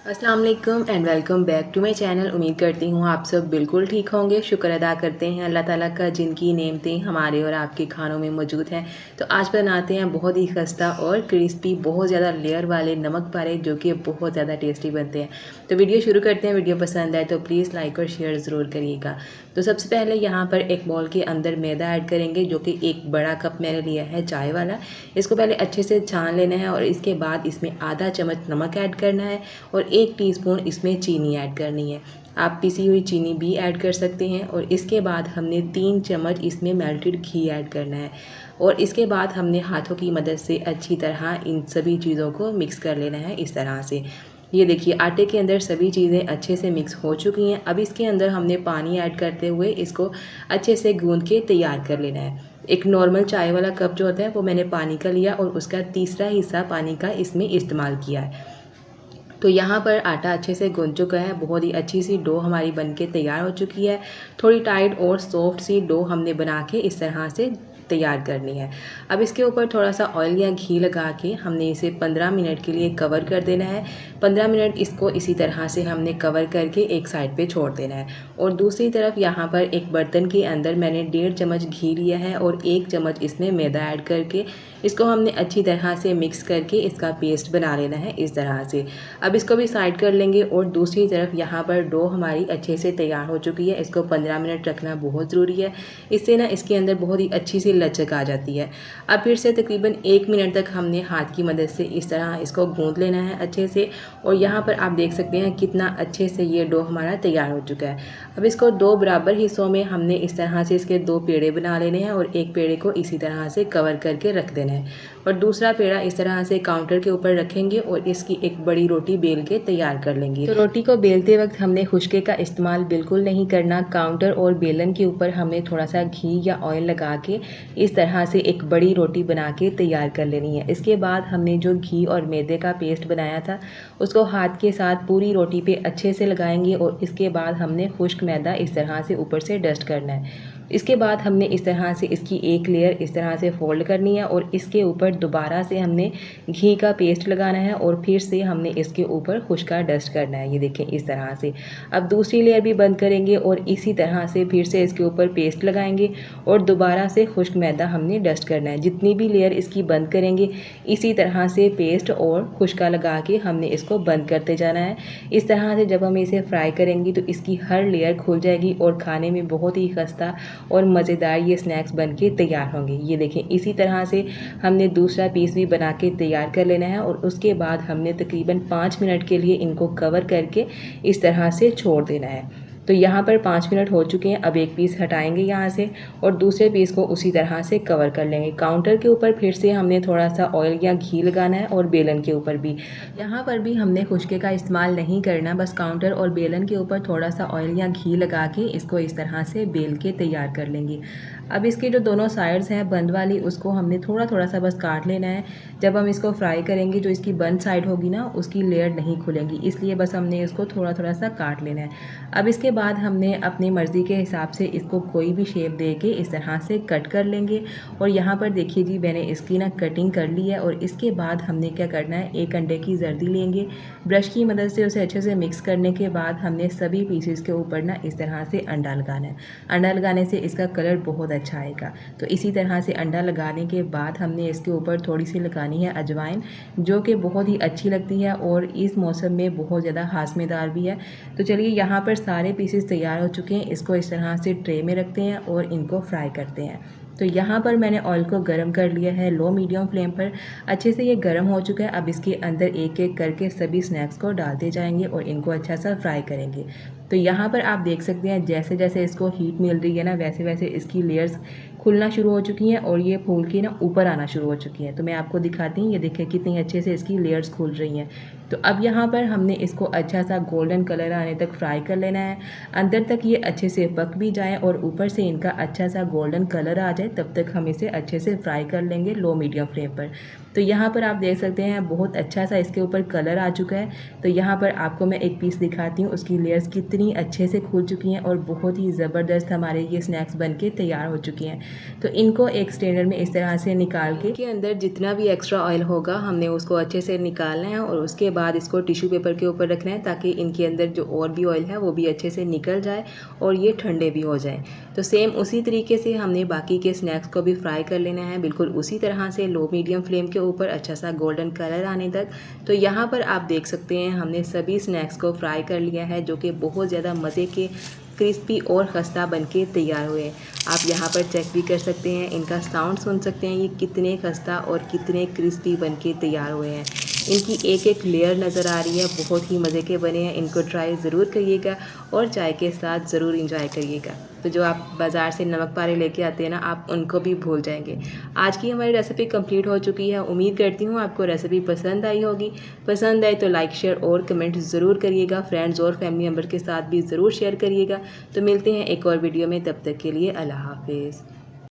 अस्सलाम वालेकुम and welcome back to my channel. उम्मीद करती हूँ आप सब बिल्कुल ठीक होंगे। शुक्र अदा करते हैं अल्लाह ताला का जिनकी नेमतें हमारे और आपके खानों में मौजूद हैं। तो आज बनाते हैं बहुत ही खस्ता और क्रिस्पी बहुत ज़्यादा लेयर वाले नमक पारे जो कि बहुत ज़्यादा टेस्टी बनते हैं। तो वीडियो शुरू करते हैं। वीडियो पसंद आए तो प्लीज़ लाइक और शेयर ज़रूर करिएगा। तो सबसे पहले यहाँ पर एक बॉल के अंदर मैदा ऐड करेंगे जो कि एक बड़ा कप मैंने लिया है चाय वाला। इसको पहले अच्छे से छान लेना है और इसके बाद इसमें आधा चम्मच नमक ऐड करना है और 1 टीस्पून इसमें चीनी ऐड करनी है। आप पिसी हुई चीनी भी ऐड कर सकते हैं और इसके बाद हमने 3 चम्मच इसमें मेल्टेड घी ऐड करना है और इसके बाद हमने हाथों की मदद से अच्छी तरह इन सभी चीज़ों को मिक्स कर लेना है इस तरह से। ये देखिए आटे के अंदर सभी चीज़ें अच्छे से मिक्स हो चुकी हैं। अब इसके अंदर हमने पानी ऐड करते हुए इसको अच्छे से गूंद के तैयार कर लेना है। एक नॉर्मल चाय वाला कप जो होता है वो मैंने पानी का लिया और उसका तीसरा हिस्सा पानी का इसमें इस्तेमाल किया है। तो यहाँ पर आटा अच्छे से गूंद चुका है। बहुत ही अच्छी सी डो हमारी बनके तैयार हो चुकी है। थोड़ी टाइट और सॉफ्ट सी डो हमने बना के इस तरह से तैयार करनी है। अब इसके ऊपर थोड़ा सा ऑयल या घी लगा के हमने इसे 15 मिनट के लिए कवर कर देना है। 15 मिनट इसको इसी तरह से हमने कवर करके एक साइड पे छोड़ देना है और दूसरी तरफ यहाँ पर एक बर्तन के अंदर मैंने 1.5 चम्मच घी लिया है और 1 चम्मच इसमें मैदा ऐड करके इसको हमने अच्छी तरह से मिक्स करके इसका पेस्ट बना लेना है इस तरह से। अब इसको भी साइड कर लेंगे और दूसरी तरफ यहाँ पर डो हमारी अच्छे से तैयार हो चुकी है। इसको 15 मिनट रखना बहुत ज़रूरी है। इससे ना इसके अंदर बहुत ही अच्छी सी लचक आ जाती है। अब फिर से तकरीबन 1 मिनट तक हमने हाथ की मदद से इस तरह इसको गूंद लेना है अच्छे से और यहाँ पर आप देख सकते हैं कितना अच्छे से ये डो हमारा तैयार हो चुका है। अब इसको 2 बराबर हिस्सों में हमने इस तरह से इसके 2 पेड़े बना लेने हैं और एक पेड़े को इसी तरह से कवर करके रख देना है और दूसरा पेड़ा इस तरह से काउंटर के ऊपर रखेंगे और इसकी एक बड़ी रोटी बेल के तैयार कर लेंगे। तो रोटी को बेलते वक्त हमने खुशके का इस्तेमाल बिल्कुल नहीं करना। काउंटर और बेलन के ऊपर हमें थोड़ा सा घी या ऑयल लगा के इस तरह से एक बड़ी रोटी बना के तैयार कर लेनी है। इसके बाद हमने जो घी और मैदे का पेस्ट बनाया था उसको हाथ के साथ पूरी रोटी पे अच्छे से लगाएंगे और इसके बाद हमने खुश्क मैदा इस तरह से ऊपर से डस्ट करना है। इसके बाद हमने इस तरह से इसकी एक लेयर इस तरह से फोल्ड करनी है और इसके ऊपर दोबारा से हमने घी का पेस्ट लगाना है और फिर से हमने इसके ऊपर खुश्का डस्ट करना है। ये देखें इस तरह से। अब दूसरी लेयर भी बंद करेंगे और इसी तरह से फिर से इसके ऊपर पेस्ट लगाएंगे और दोबारा से खुश्क मैदा हमने डस्ट करना है। जितनी भी लेयर इसकी बंद करेंगे इसी तरह से पेस्ट और खुश्का लगा के हमने इसको बंद करते जाना है। इस तरह से जब हम इसे फ्राई करेंगे तो इसकी हर लेयर खुल जाएगी और खाने में बहुत ही खस्ता और मज़ेदार ये स्नैक्स बनके तैयार होंगे। ये देखें इसी तरह से हमने दूसरा पीस भी बना के तैयार कर लेना है और उसके बाद हमने तकरीबन 5 मिनट के लिए इनको कवर करके इस तरह से छोड़ देना है। तो यहाँ पर 5 मिनट हो चुके हैं। अब एक पीस हटाएंगे यहाँ से और दूसरे पीस को उसी तरह से कवर कर लेंगे। काउंटर के ऊपर फिर से हमने थोड़ा सा ऑयल या घी लगाना है और बेलन के ऊपर भी। यहाँ पर भी हमने खुश्के का इस्तेमाल नहीं करना। बस काउंटर और बेलन के ऊपर थोड़ा सा ऑयल या घी लगा के इसको इस तरह से बेल के तैयार कर लेंगे। अब इसकी जो दोनों साइड्स हैं बंद वाली उसको हमने थोड़ा थोड़ा सा बस काट लेना है। जब हम इसको फ्राई करेंगे जो इसकी बंद साइड होगी ना उसकी लेयर नहीं खुलेंगी, इसलिए बस हमने इसको थोड़ा थोड़ा सा काट लेना है। अब इसके बाद हमने अपनी मर्ज़ी के हिसाब से इसको कोई भी शेप दे के इस तरह से कट कर लेंगे और यहाँ पर देखिए जी मैंने इसकी ना कटिंग कर ली है। और इसके बाद हमने क्या करना है, एक अंडे की जर्दी लेंगे, ब्रश की मदद से उसे अच्छे से मिक्स करने के बाद हमने सभी पीसेस के ऊपर ना इस तरह से अंडा लगाना है। अंडा लगाने से इसका कलर बहुत अच्छा आएगा। तो इसी तरह से अंडा लगाने के बाद हमने इसके ऊपर थोड़ी सी लगानी है अजवाइन जो कि बहुत ही अच्छी लगती है और इस मौसम में बहुत ज़्यादा हाशमेदार भी है। तो चलिए यहाँ पर सारे पीसेस तैयार हो चुके हैं। इसको इस तरह से ट्रे में रखते हैं और इनको फ्राई करते हैं। तो यहाँ पर मैंने ऑयल को गर्म कर लिया है लो मीडियम फ्लेम पर। अच्छे से ये गर्म हो चुका है। अब इसके अंदर एक एक करके सभी स्नैक्स को डालते जाएंगे और इनको अच्छा सा फ्राई करेंगे। तो यहाँ पर आप देख सकते हैं जैसे जैसे इसको हीट मिल रही है ना वैसे वैसे इसकी लेयर्स खुलना शुरू हो चुकी हैं और ये फूल के ना ऊपर आना शुरू हो चुकी हैं। तो मैं आपको दिखाती हूँ, ये देखें कितनी अच्छे से इसकी लेयर्स खुल रही हैं। तो अब यहाँ पर हमने इसको अच्छा सा गोल्डन कलर आने तक फ्राई कर लेना है। अंदर तक ये अच्छे से पक भी जाए और ऊपर से इनका अच्छा सा गोल्डन कलर आ जाए तब तक हम इसे अच्छे से फ्राई कर लेंगे लो मीडियम फ्लेम पर। तो यहाँ पर आप देख सकते हैं बहुत अच्छा सा इसके ऊपर कलर आ चुका है। तो यहाँ पर आपको मैं एक पीस दिखाती हूँ, उसकी लेयर्स कितनी अच्छे से खुल चुकी हैं और बहुत ही ज़बरदस्त हमारे ये स्नैक्स बनके तैयार हो चुकी हैं। तो इनको एक स्ट्रेनर में इस तरह से निकाल के अंदर जितना भी एक्स्ट्रा ऑयल होगा हमने उसको अच्छे से निकालना है और उसके बाद इसको टिश्यू पेपर के ऊपर रखना है ताकि इनके अंदर जो और भी ऑयल है वो भी अच्छे से निकल जाए और ये ठंडे भी हो जाएं। तो सेम उसी तरीके से हमने बाकी के स्नैक्स को भी फ्राई कर लेना है, बिल्कुल उसी तरह से लो मीडियम फ्लेम के ऊपर अच्छा सा गोल्डन कलर आने तक। तो यहाँ पर आप देख सकते हैं हमने सभी स्नैक्स को फ्राई कर लिया है, जो कि बहुत ज़्यादा मज़े के क्रिस्पी और खस्ता बनके तैयार हुए। आप यहाँ पर चेक भी कर सकते हैं, इनका साउंड सुन सकते हैं, ये कितने खस्ता और कितने क्रिस्पी बनके तैयार हुए हैं। इनकी एक एक लेयर नज़र आ रही है, बहुत ही मज़े के बने हैं। इनको ट्राई ज़रूर करिएगा और चाय के साथ ज़रूर इंजॉय करिएगा। तो जो आप बाज़ार से नमक पारे लेके आते हैं ना, आप उनको भी भूल जाएंगे। आज की हमारी रेसिपी कंप्लीट हो चुकी है। उम्मीद करती हूँ आपको रेसिपी पसंद आई होगी। पसंद आए तो लाइक शेयर और कमेंट ज़रूर करिएगा। फ्रेंड्स और फैमिली मेम्बर के साथ भी ज़रूर शेयर करिएगा। तो मिलते हैं एक और वीडियो में, तब तक के लिए अल्लाह हाफिज़।